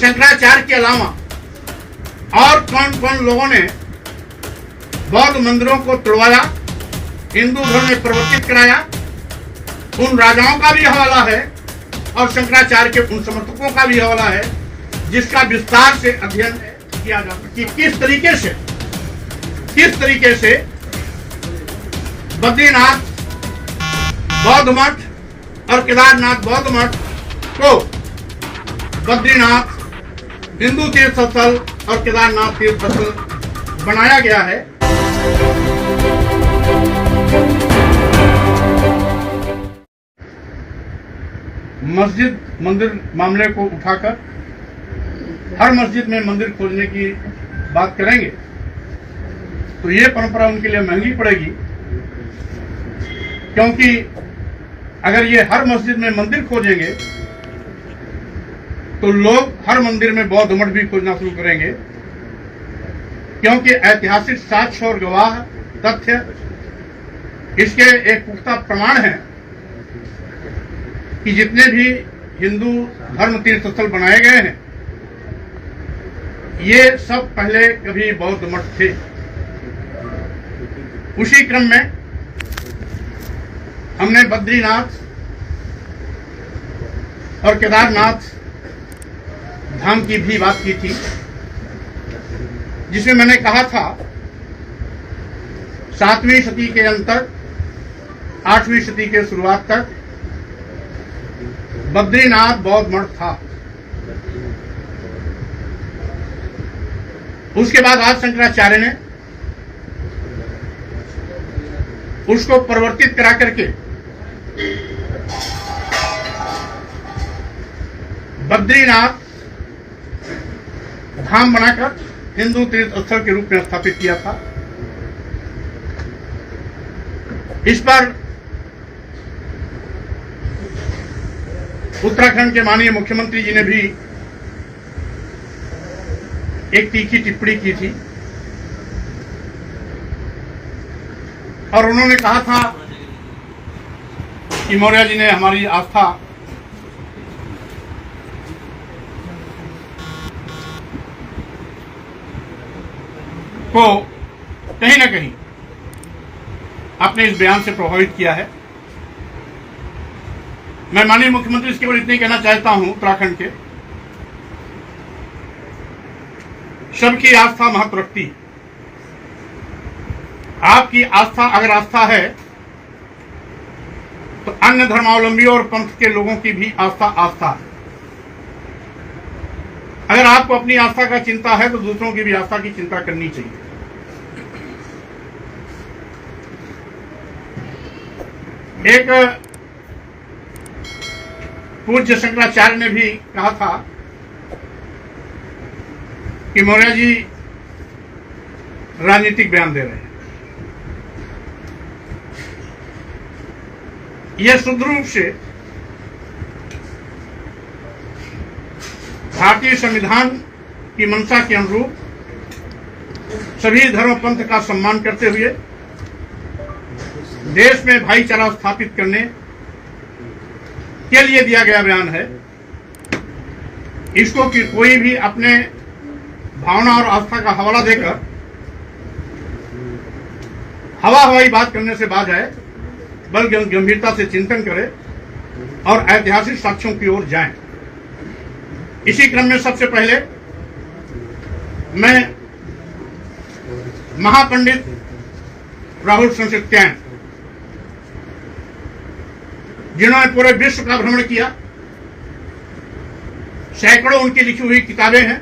शंकराचार्य के अलावा और कौन कौन लोगों ने बौद्ध मंदिरों को तोड़वाया, हिंदू धर्म में परिवर्तित कराया, उन राजाओं का भी हवाला है और शंकराचार्य के उन समर्थकों का भी हवाला है, जिसका विस्तार से अध्ययन किया जा सकता है कि किस तरीके से बद्रीनाथ बौद्ध मठ और केदारनाथ बौद्ध मठ को बद्रीनाथ हिंदू तीर्थ स्थल और केदारनाथ तीर्थ स्थल बनाया गया है। मस्जिद मंदिर मामले को उठाकर हर मस्जिद में मंदिर खोजने की बात करेंगे तो ये परंपरा उनके लिए महंगी पड़ेगी, क्योंकि अगर ये हर मस्जिद में मंदिर खोजेंगे तो लोग हर मंदिर में बौद्ध मठ भी खोजना शुरू करेंगे, क्योंकि ऐतिहासिक साक्ष्य और गवाह तथ्य इसके एक पुख्ता प्रमाण है कि जितने भी हिंदू धर्म तीर्थ स्थल बनाए गए हैं ये सब पहले कभी बौद्ध मठ थे। उसी क्रम में हमने बद्रीनाथ और केदारनाथ धाम की भी बात की थी, जिसमें मैंने कहा था 7वीं सदी के अंत तक 8वीं सदी के शुरुआत तक बद्रीनाथ बौद्ध मठ था। उसके बाद आज शंकराचार्य ने उसको परिवर्तित करा करके बद्रीनाथ धाम बनाकर हिंदू तीर्थ स्थल के रूप में स्थापित किया था। इस पर उत्तराखंड के माननीय मुख्यमंत्री जी ने भी एक तीखी टिप्पणी की थी और उन्होंने कहा था कि मौर्य जी ने हमारी आस्था को कहीं ना कहीं अपने इस बयान से प्रभावित किया है। मैं माननीय मुख्यमंत्री से केवल इतने कहना चाहता हूं, उत्तराखंड के सबकी आस्था महत्व रखती। आपकी आस्था अगर आस्था है तो अन्य धर्मावलंबियों और पंथ के लोगों की भी आस्था आस्था है। अगर आपको अपनी आस्था का चिंता है तो दूसरों की भी आस्था की चिंता करनी चाहिए। एक पूज्य शंकराचार्य ने भी कहा था कि मौर्य जी राजनीतिक बयान दे रहे हैं। यह शुद्ध रूप से भारतीय संविधान की मंशा के अनुरूप सभी धर्म पंथ का सम्मान करते हुए देश में भाईचारा स्थापित करने के लिए दिया गया बयान है। इसको कि कोई भी अपने भावना और आस्था का हवाला देकर हवाई बात करने से बाज आए, बल्कि गंभीरता से चिंतन करे और ऐतिहासिक साक्ष्यों की ओर जाएं। इसी क्रम में सबसे पहले मैं महापंडित राहुल संस्कृत्यायन, जिन्होंने पूरे विश्व का भ्रमण किया, सैकड़ों उनकी लिखी हुई किताबें हैं,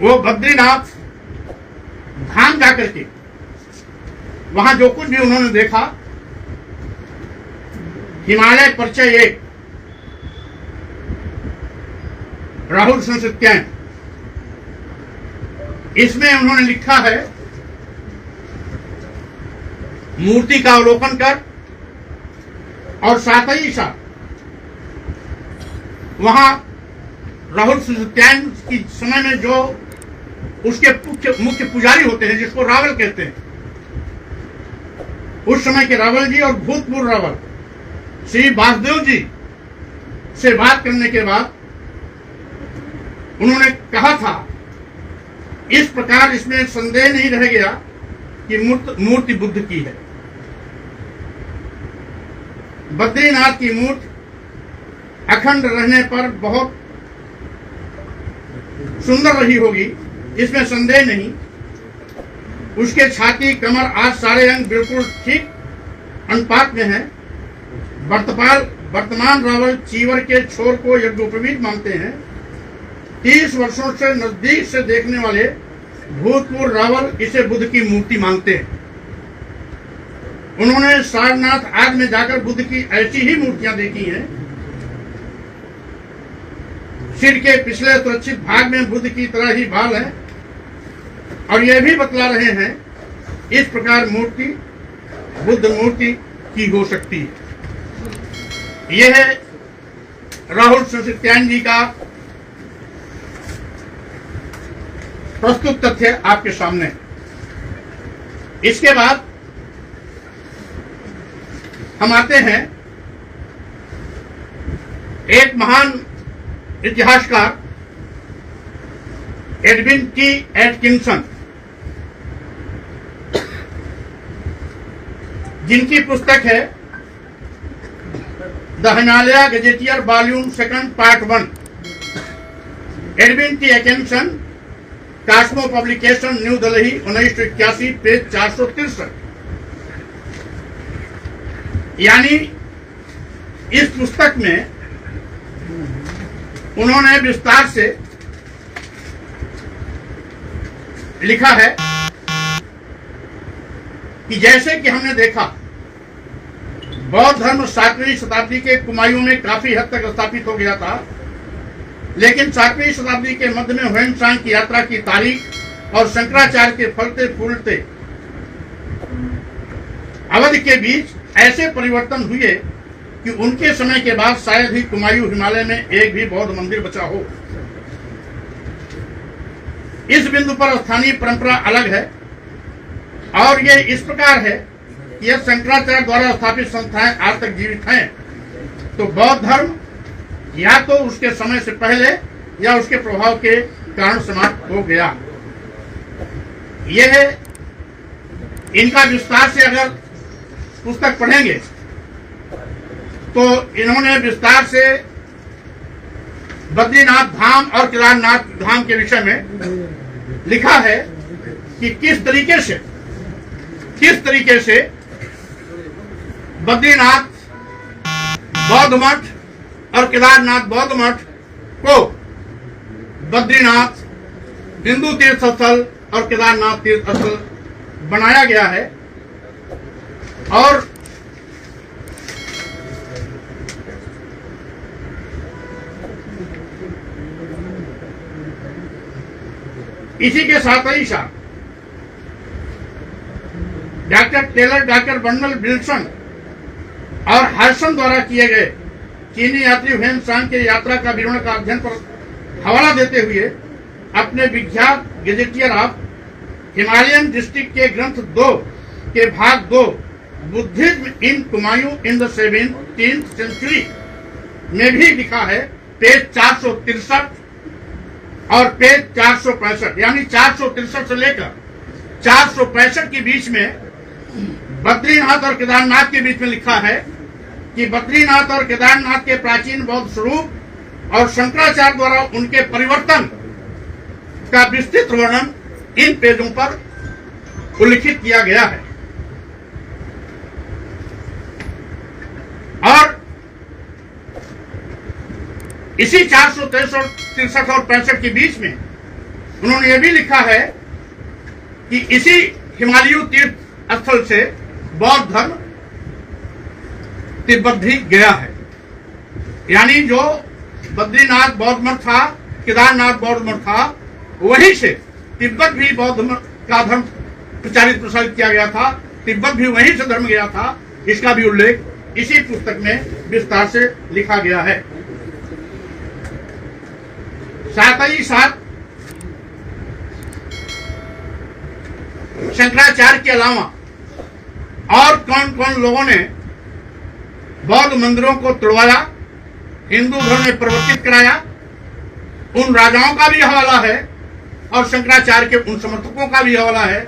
वो बद्रीनाथ धाम जाकर के वहां जो कुछ भी उन्होंने देखा, हिमालय परिचय एक राहुल संस्कृत्यायन, इसमें उन्होंने लिखा है मूर्ति का अवलोकन कर और साथ ही साथ वहां राहुल संस्कृत्यायन की समय में जो उसके मुख्य पुजारी होते हैं, जिसको रावल कहते हैं, उस समय के रावल जी और भूतपूर्व रावल श्री वासुदेव जी से बात करने के बाद उन्होंने कहा था, इस प्रकार इसमें संदेह नहीं रह गया कि मूर्ति बुद्ध की है। बद्रीनाथ की मूर्ति अखंड रहने पर बहुत सुंदर रही होगी, इसमें संदेह नहीं। उसके छाती, कमर आदि सारे अंग बिल्कुल ठीक अनुपात में है। वर्तमान रावल चीवर के छोर को यज्ञोपवीत मानते हैं। 30 वर्षों से नजदीक से देखने वाले भूतपूर्व रावल इसे बुद्ध की मूर्ति मानते हैं। उन्होंने सारनाथ आदि में जाकर बुद्ध की ऐसी ही मूर्तियां देखी हैं। सिर के पिछले सुरक्षित भाग में बुद्ध की तरह ही बाल है और यह भी बतला रहे हैं इस प्रकार मूर्ति बुद्ध मूर्ति की हो सकती है। यह है राहुल संस्कृत्यायन जी का प्रस्तुत तथ्य आपके सामने। इसके बाद हम आते हैं एक महान इतिहासकार एडविन टी एटकिंसन, जिनकी पुस्तक है the Himalaya gazetteer volume 2 part 1। Edwin T Atkinson, Cosmo publication, new Delhi, 1981, page 463। यानी इस पुस्तक में उन्होंने विस्तार से लिखा है कि जैसे कि हमने देखा बौद्ध धर्म 7वीं शताब्दी के कुमायूं में काफी हद तक स्थापित हो गया था, लेकिन 7वीं शताब्दी के मध्य में ह्वेनसांग की यात्रा की तारीख और शंकराचार्य के फलते फूलते अवधि के बीच ऐसे परिवर्तन हुए कि उनके समय के बाद शायद ही कुमायूं हिमालय में एक भी बौद्ध मंदिर बचा हो। इस बिंदु पर स्थानीय परंपरा अलग है और यह इस प्रकार है कि यह शंकराचार्य द्वारा स्थापित संस्थाएं आज तक जीवित हैं, तो बौद्ध धर्म या तो उसके समय से पहले या उसके प्रभाव के कारण समाप्त हो गया। यह इनका विस्तार से अगर पुस्तक पढ़ेंगे तो इन्होंने विस्तार से बद्रीनाथ धाम और केदारनाथ धाम के विषय में लिखा है कि किस तरीके से बद्रीनाथ बौद्ध मठ और केदारनाथ बौद्ध मठ को बद्रीनाथ हिंदू तीर्थ स्थल और केदारनाथ तीर्थ स्थल बनाया गया है। और इसी के साथ ही साथ doctor Taylor, doctor Bernal Wilson और हर्सन द्वारा किए गए चीनी यात्री ह्वेनसांग के यात्रा का विवरण का अध्ययन पर हवाला देते हुए अपने विख्यात गेजेटियर ऑफ हिमालयन डिस्ट्रिक्ट के ग्रंथ 2 के भाग 2 Buddhism in Kumaon in the 17th century में भी लिखा है, पेज 463 और पेज 465, यानी 463 से लेकर 465 के बीच में बद्रीनाथ और केदारनाथ के बीच में लिखा है कि बद्रीनाथ और केदारनाथ के प्राचीन बौद्ध स्वरूप और शंकराचार्य द्वारा उनके परिवर्तन का विस्तृत वर्णन इन पेजों पर उल्लिखित किया गया है। और इसी 463 और 65 के बीच में उन्होंने यह भी लिखा है कि इसी हिमालयी तीर्थ स्थल से बौद्ध धर्म तिब्बत भी गया है। यानी जो बद्रीनाथ बौद्ध मठ था, केदारनाथ बौद्ध मठ था, वहीं से तिब्बत भी बौद्ध मठ का धर्म प्रचारित प्रसारित किया गया था, तिब्बत भी वहीं से धर्म गया था। इसका भी उल्लेख इसी पुस्तक में विस्तार से लिखा गया है। साथ ही साथ शंकराचार्य के अलावा और कौन कौन लोगों ने बौद्ध मंदिरों को तोड़वाया हिंदू धर्म में प्रवर्तित कराया, उन राजाओं का भी हवाला है और शंकराचार्य के उन समर्थकों का भी हवाला है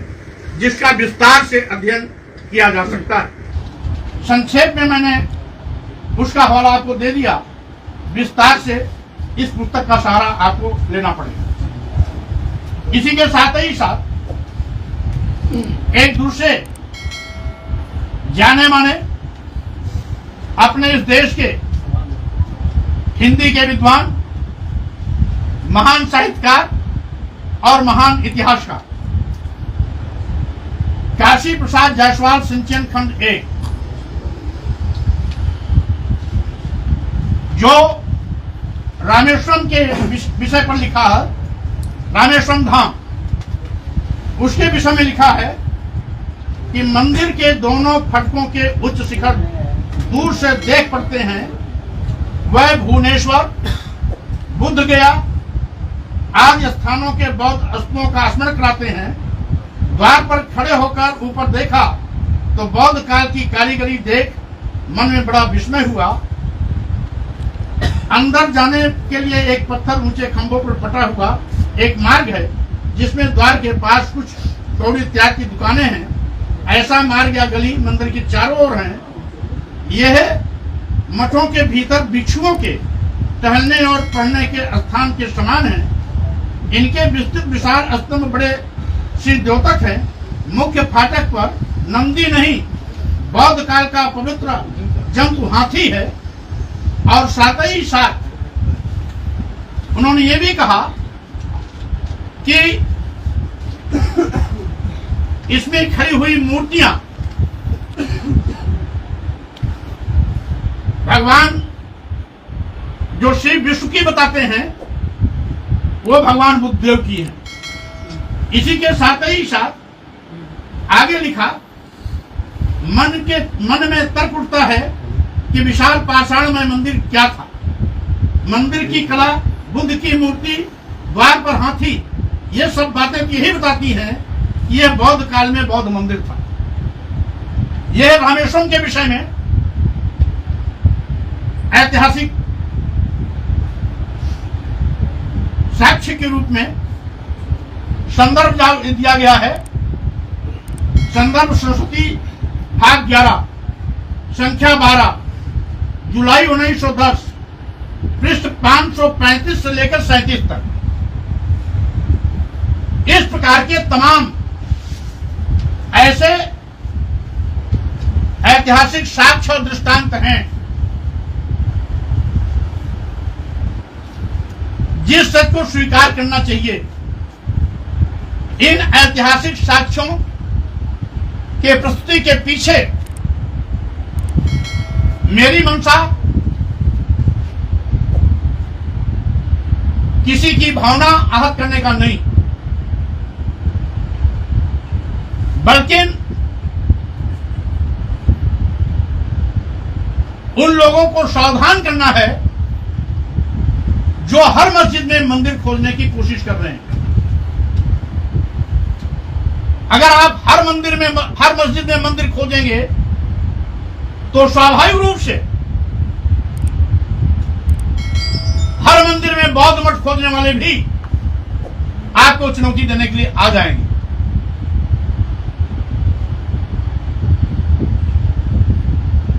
जिसका विस्तार से अध्ययन किया जा सकता है। संक्षेप में मैंने उसका हवाला आपको दे दिया, विस्तार से इस पुस्तक का सहारा आपको लेना पड़ेगा। इसी के साथ ही साथ एक दूसरे जाने माने अपने इस देश के हिंदी के विद्वान, महान साहित्यकार और महान इतिहासकार काशी प्रसाद जायसवाल सिंचन खंड 1 जो रामेश्वरम के विषय पर लिखा है, रामेश्वरम धाम, उसके विषय में लिखा है कि मंदिर के दोनों फटकों के उच्च शिखर दूर से देख पड़ते हैं। वह भुवनेश्वर, बुद्ध गया आदि स्थानों के बौद्ध स्तूपों का स्मरण कराते हैं। द्वार पर खड़े होकर ऊपर देखा तो बौद्ध काल की कारीगरी देख मन में बड़ा विस्मय हुआ। अंदर जाने के लिए एक पत्थर ऊंचे खंभों पर पटा हुआ एक मार्ग है जिसमें द्वार के पास कुछ कौड़ी त्याग की दुकानें हैं। ऐसा मार्ग या गली मंदिर की चारों ओर है। यह मठों के भीतर भिक्षुओं के टहलने और पढ़ने के स्थान के समान है। इनके विस्तृत विशाल स्तंभ बड़े श्री द्योतक है। मुख्य फाटक पर नंदी नहीं, बौद्ध काल का पवित्र जंतु हाथी है। और साथ ही साथ उन्होंने ये भी कहा कि इसमें खड़ी हुई मूर्तियां भगवान जो श्री विष्णु की बताते हैं वो भगवान बुद्धदेव की है। इसी के साथ ही साथ आगे लिखा, मन में तर्क उठता है कि विशाल पाषाणमय मंदिर क्या था। मंदिर की कला, बुद्ध की मूर्ति, द्वार पर हाथी, ये सब बातें यही बताती हैं कि यह बौद्ध काल में बौद्ध मंदिर था। यह रामेश्वरम के विषय में ऐतिहासिक साक्ष्य के रूप में संदर्भ दिया गया है। संदर्भ सरस्वती भाग 11 संख्या 12 जुलाई 1910 पृष्ठ 535 से लेकर 37 तक। इस प्रकार के तमाम ऐसे ऐतिहासिक साक्ष्य और दृष्टांत हैं जिस सत्य को स्वीकार करना चाहिए। इन ऐतिहासिक साक्ष्यों के प्रस्तुति के पीछे मेरी मंशा किसी की भावना आहत करने का नहीं, बल्कि उन लोगों को सावधान करना है जो हर मस्जिद में मंदिर खोलने की कोशिश कर रहे हैं। अगर आप हर मस्जिद में मंदिर खोजेंगे तो स्वाभाविक रूप से हर मंदिर में बौद्ध मठ खोजने वाले भी आपको चुनौती देने के लिए आ जाएंगे।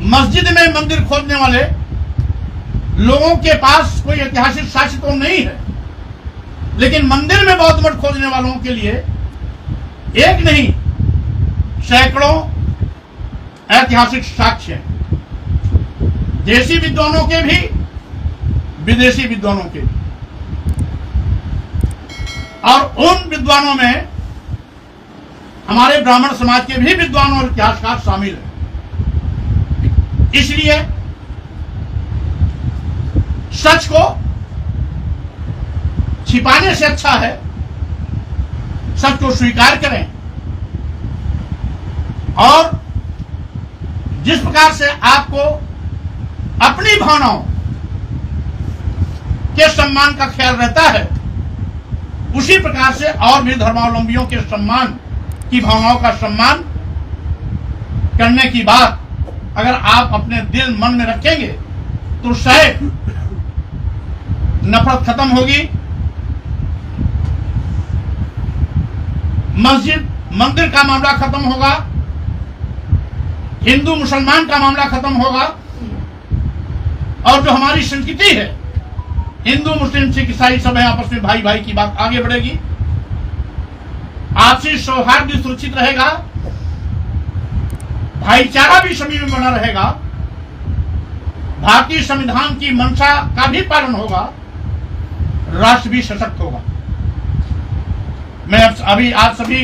मस्जिद में मंदिर खोजने वाले लोगों के पास कोई ऐतिहासिक साक्ष्य तो नहीं है, लेकिन मंदिर में बौद्ध मठ खोजने वालों के लिए एक नहीं सैकड़ों ऐतिहासिक साक्ष्य हैं, देशी विद्वानों के भी विदेशी विद्वानों के भी। और उन विद्वानों में हमारे ब्राह्मण समाज के भी विद्वान और इतिहासकार शामिल हैं। इसलिए सच को छिपाने से अच्छा है सच को स्वीकार करें। और जिस प्रकार से आपको अपनी भावनाओं के सम्मान का ख्याल रहता है, उसी प्रकार से और भी धर्मावलंबियों के सम्मान की भावनाओं का सम्मान करने की बात अगर आप अपने दिल मन में रखेंगे तो शायद नफरत खत्म होगी, मस्जिद मंदिर का मामला खत्म होगा, हिंदू मुसलमान का मामला खत्म होगा, और जो हमारी संस्कृति है हिंदू मुस्लिम सिख ईसाई सब है आपस में भाई भाई की बात आगे बढ़ेगी, आपसी सौहार्द भी सुरक्षित रहेगा, भाईचारा भी सभी में बना रहेगा, भारतीय संविधान की मंशा का भी पालन होगा, राष्ट्र भी सशक्त होगा। मैं अभी आप सभी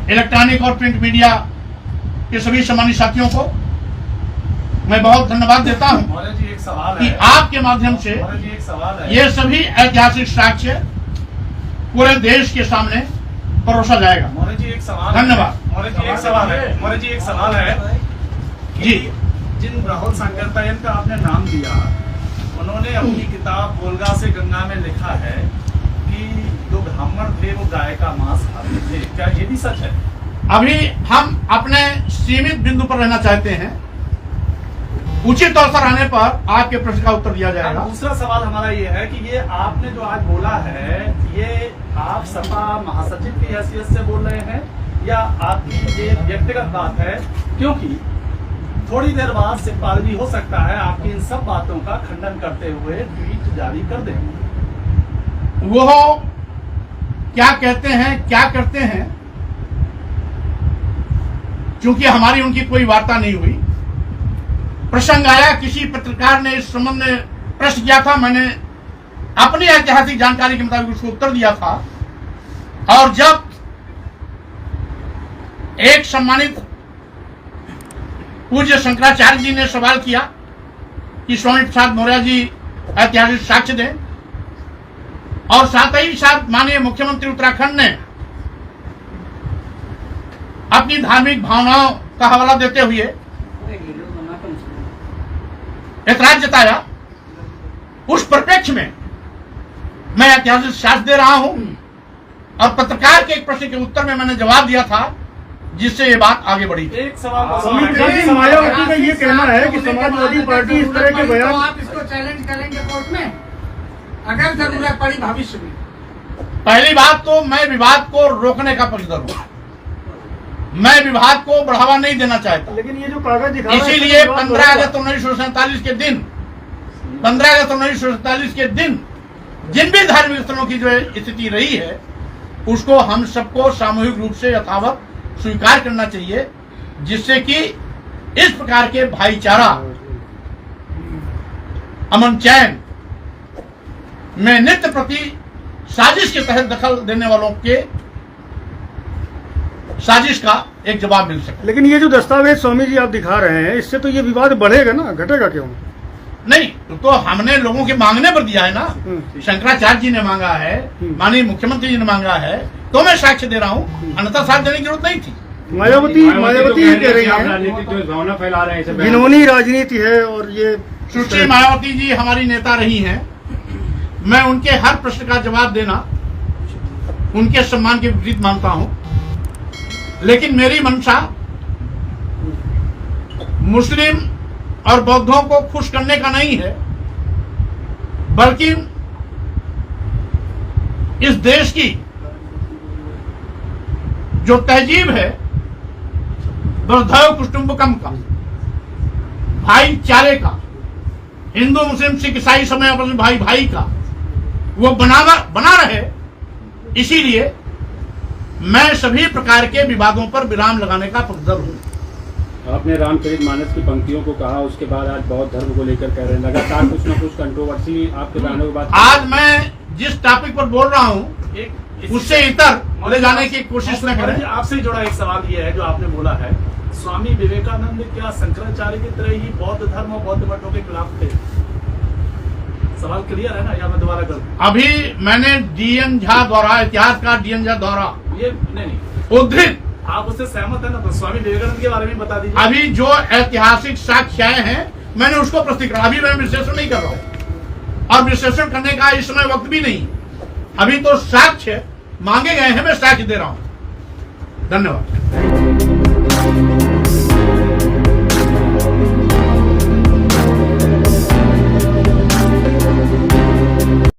इलेक्ट्रॉनिक और प्रिंट मीडिया के सभी सम्मानित साथियों को मैं बहुत धन्यवाद देता हूं कि आपके माध्यम से ये सभी ऐतिहासिक साक्ष्य पूरे देश के सामने परोसा जाएगा। धन्यवाद। मौर्य जी एक सवाल है जी। जिन राहुल सांकरतायन का आपने नाम दिया, उन्होंने अपनी किताब वोल्गा से गंगा में लिखा है कि जो ब्राह्मण थे वो गाय का मांस खाते थे, क्या ये भी सच है? अभी हम अपने सीमित बिंदु पर रहना चाहते हैं, उचित अवसर आने पर आपके प्रश्न का उत्तर दिया जाएगा। दूसरा सवाल हमारा ये है कि ये आपने जो आज बोला है, ये आप सपा महासचिव की हैसियत से बोल रहे हैं या आपकी ये व्यक्तिगत बात है? क्योंकि थोड़ी देर बाद सिखपाल भी हो सकता है आपकी इन सब बातों का खंडन करते हुए ट्वीट जारी कर दें। वो क्या कहते हैं क्या करते हैं, क्योंकि हमारी उनकी कोई वार्ता नहीं हुई। प्रसंग आया, किसी पत्रकार ने इस संबंध में प्रश्न किया था, मैंने अपनी ऐतिहासिक जानकारी के मुताबिक उसको उत्तर दिया था, और जब एक सम्मानित पूज्य शंकराचार्य जी ने सवाल किया कि स्वामी प्रसाद मौर्य जी ऐतिहासिक साक्ष्य दें, और साथ ही साथ माननीय मुख्यमंत्री उत्तराखंड ने अपनी धार्मिक भावनाओं का हवाला देते हुए ऐतराज जताया, उस परिप्रेक्ष्य में मैं ऐतिहासिक साक्ष्य दे रहा हूं, और पत्रकार के एक प्रश्न के उत्तर में मैंने जवाब दिया था, जिससे ये बात आगे बढ़ी। एक सवाल मायावती का ये कहना है कि समाजवादी पार्टी इस तरह के बयान, तो आप इसको चैलेंज करेंगे कोर्ट में अगर जरूरत पड़ी भविष्य में? पहली बात तो मैं विवाद को रोकने का पक्षधर हूं, मैं विवाद को बढ़ावा नहीं देना चाहता। लेकिन ये जो कागज दिखा रहा है, इसीलिए 15 अगस्त 1947 के दिन 15 अगस्त 1947 के दिन जिन भी धार्मिक स्थलों की जो स्थिति रही है, उसको हम सबको सामूहिक रूप से यथावत स्वीकार करना चाहिए, जिससे कि इस प्रकार के भाईचारा, अमन चैन में नित्य प्रति साजिश के तहत दखल देने वालों के साजिश का एक जवाब मिल सके। लेकिन ये जो दस्तावेज स्वामी जी आप दिखा रहे हैं, इससे तो ये विवाद बढ़ेगा ना, घटेगा क्यों? नहीं, तो हमने लोगों के मांगने पर दिया है ना। शंकराचार्य जी ने मांगा है, माननीय मुख्यमंत्री जी ने मांगा है, तो मैं साक्ष्य दे रहा हूँ, अन्यथा साक्ष्य देने की जरूरत नहीं थी। मायावती ये कह रही है राजनीतिक जो भावना फैला रहे हैं, घिनौनी राजनीति है, और ये सुश्री मायावती जी हमारी नेता रही हैं, मैं उनके हर प्रश्न का जवाब देना उनके सम्मान के विपरीत मानता हूं, लेकिन मेरी मंशा मुस्लिम और बौद्धों को खुश करने का नहीं है, बल्कि इस देश की जो तहजीब है वसुधैव कुटुंबकम का, भाईचारे का, हिंदू मुस्लिम सिख ईसाई समय अपने भाई भाई का, वो बना रहे। इसीलिए मैं सभी प्रकार के विवादों पर विराम लगाने का पक्षधर हूं। आपने रामचरित मानस की पंक्तियों को कहा, उसके बाद आज बौद्ध धर्म को लेकर कह रहे हैं, लगातार कुछ न कुछ कंट्रोवर्सी आपके बयानों के बाद। आज मैं जिस टॉपिक पर बोल रहा हूं उससे इतर ले जाने की कोशिश न करें। आपसे जुड़ा एक सवाल ये है जो आपने बोला है, स्वामी विवेकानंद क्या शंकराचार्य की तरह ही बौद्ध धर्म और बौद्ध मठों के खिलाफ थे? सवाल क्लियर है ना, या मैं दोबारा करूं? अभी मैंने डीएन झा द्वारा, इतिहासकार डीएन झा द्वारा ये नहीं उद्धृत, आप उससे सहमत है ना? तो स्वामी विवेकानंद के बारे में बता दीजिए। अभी जो ऐतिहासिक साक्ष्य आए हैं मैंने उसको प्रस्तुत करा, अभी मैं विश्लेषण नहीं कर रहा हूं, और विश्लेषण करने का इस समय वक्त भी नहीं। अभी तो साक्ष्य मांगे गए हैं, मैं साक्ष्य दे रहा हूं। धन्यवाद।